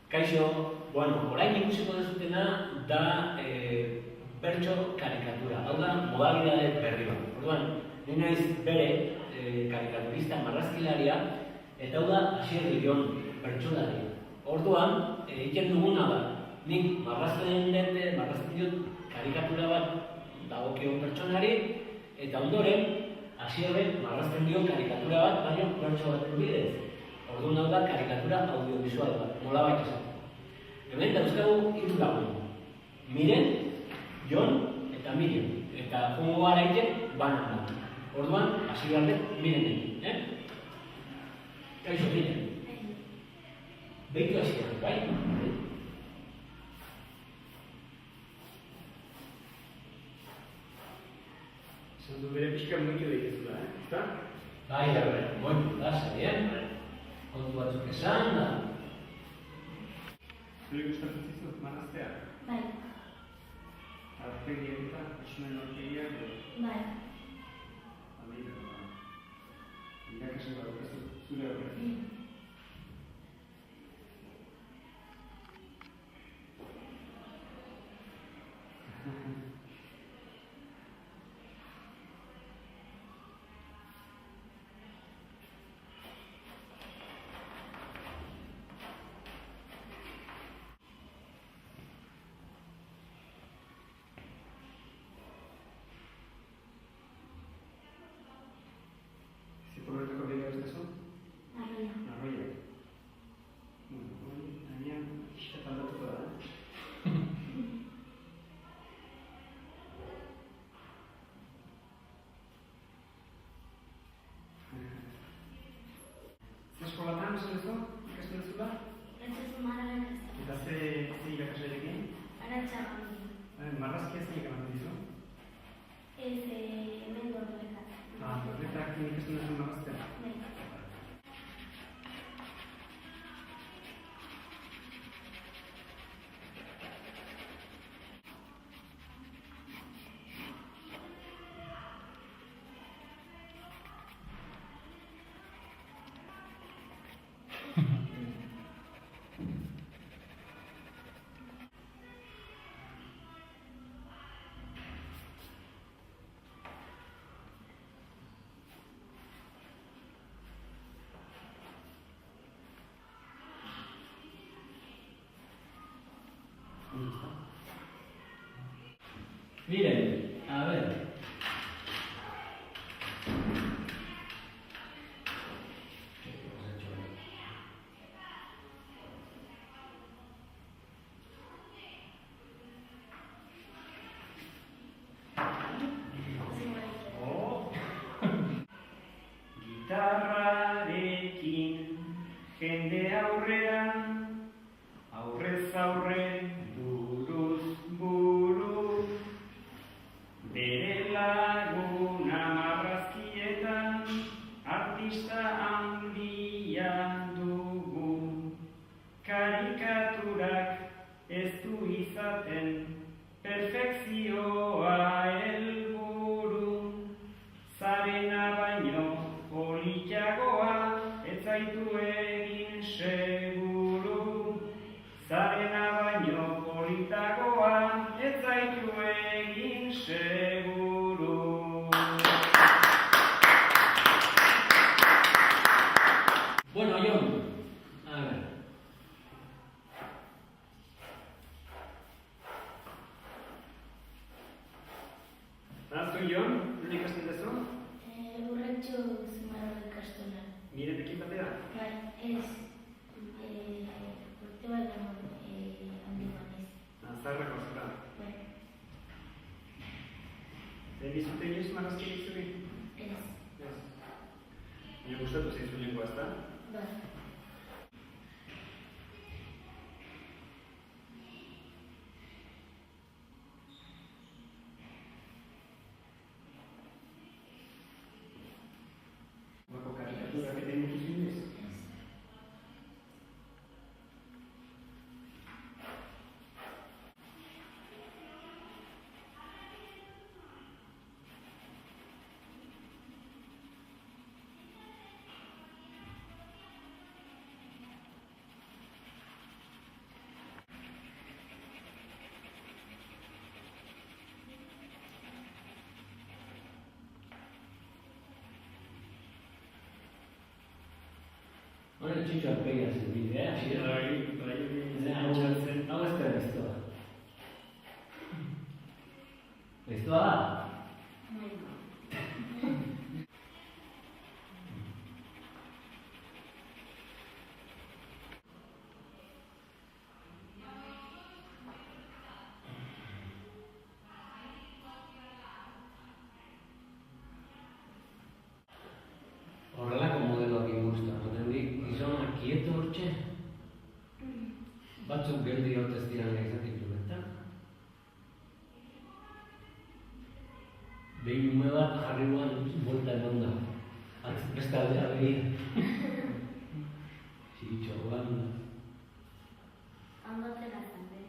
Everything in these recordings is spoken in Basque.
Kaixo, bueno, orain ikusiko duzutena da bertso karikatura, hau da modalidade berri bat. Orduan, ni naiz bere karikaturista marrazkilaria, eta hau da Asier Lirion bertsolaria. Orduan, egiten duguna da, nik marrazten dut karikatura bat dagokion pertsonari, eta ondoren, Asierrek marrazten dio karikatura bat, baina bertso baten bidez. Orduan hau da karikatura audiovisual bat, nolabait esateko. Hemen dauzkagu hiru lagun. Miren, Jon eta Miriam. Eta joango gara egiten banan. Orduan, hasi behar dut Mirenekin. Kaixo, Miren. Beitu hasi behar, bai? Esan du bere pixka mugitu daitezula, ezta? Bai, moitu da, zarien. Kontu batzuk esan da. Zure gustatzen zizu, marraztea? Bai. Aurpegiak eta personen aurpegiak? Bai. Irakasle bat daukazu zure aurrean. Ziporretako bidea ez dazu? Arroia. Arroia. Hori, gainean, pixka aldatuko da, Zer eskolatan, esan duzu? Ikasten duzula? Frantsesu marraren Eta ze irakaslerekin? Arantxa Gandhi. Marrazkia zein ikasten dizu? Ez hemen gordoetak. Horretak ikasten duzu marraztea? Bai. Miren, a ver. Gitarrarekin jende aurrean, aurrez aurre, buruz buru, bere laguna marrazkietan, artista handia dugu. Karikaturak ez du izaten, perfekzioa helburu, zarena baino politagoa, ez zaitu egin seguru. Zarena baino politagoa, ez zaitu egin seguru. Bueno, Jon, a ver. Zu, Jon, non ikasten duzu? Urretxo Zumarraga ikastolan. Mirenekin batera? Bai, ez. Urte bat handi banez. Zaharrako zara. Bai. Dizute inoiz marrazkirik zuri? Ez. Ez. Baina gustatu zaizu lengua, ezta? Bai. Bako karikaturak egiten dituzu inoiz? Ez. Bueno, txitxo arpegia zenbide, hasi da. Hau ez da biztoa. Biztoa da? Horrelako modeloak inguzta, noten dik, gizonak kieto hortxe? Batzuk geldi hortez diran izatik duetan. Behin ume bat jarri guan buelta eman da. Beste aldea behin. Txitxo guan da. Ondotela zandera.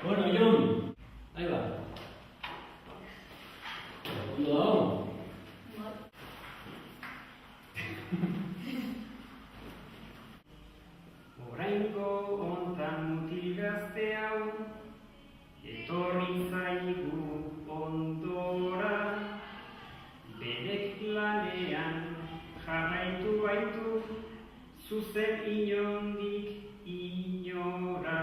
Bueno, Jon, ahí va. ¿Ondo dago? Oraingo hontan mutil gazte hau, etorri zaigu ondora, berek lanean jarraitu baitu, zuzen inondik inora.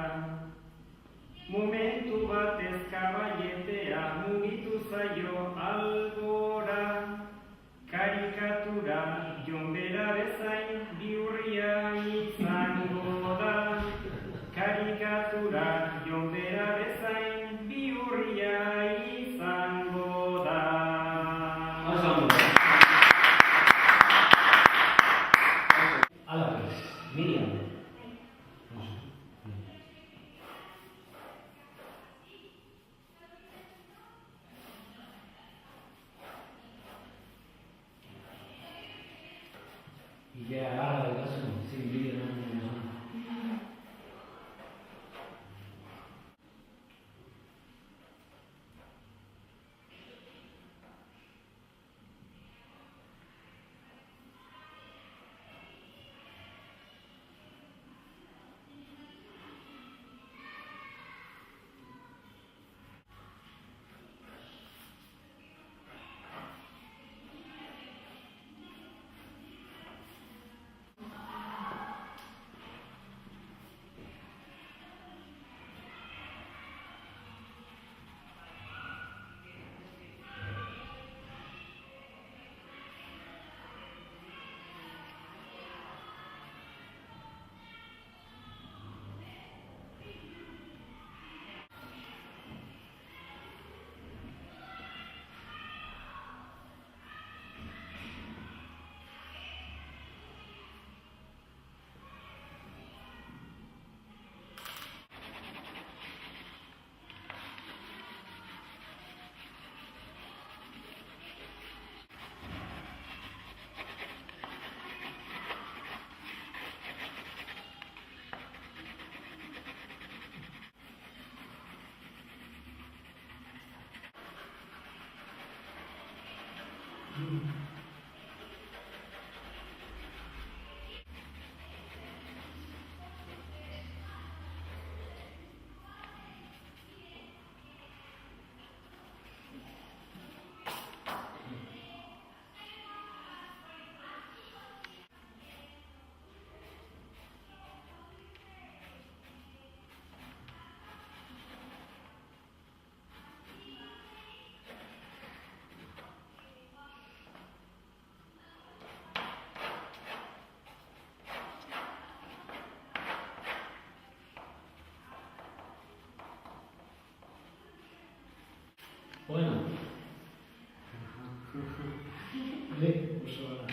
Momentu batez kabaietea mugitu zaio albora, karikatura Jon bera bezain bihurria izango da. Karikatura Jon bera bezain bihurria izango da. Oso ondo. Hala, Miriam. Ya, ahora de caso, sin vídeo, no. Bueno. Oso ona.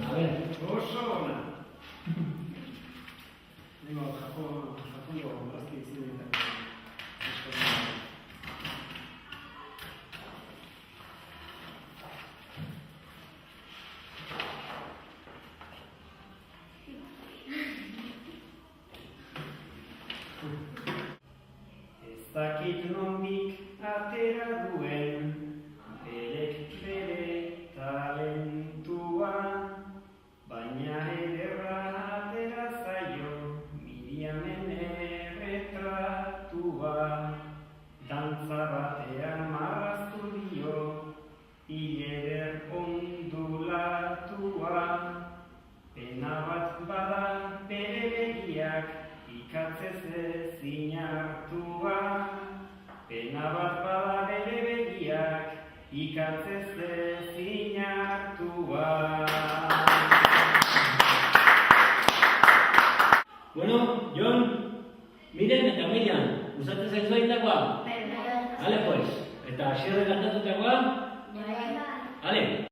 A ver. Oso ona. Japongo marrazki izan ditak. Ez dakit nondik atera duen, berek bere talentua, baina ederra atera zaio, Miriamen erretratua. Dantza batean marraztu dio, hileder ondulatua. Pena bat bada bere begiak, ikatzez ezin hartua. Pena bat bada bere begiak, ikatzez ezin hartua. Bueno, Jon, Miren eta Miriam, gustatzen zaizu egitakoa? Bai. Hale, pues, eta hasierre kantatutakoa? Bai. Hale.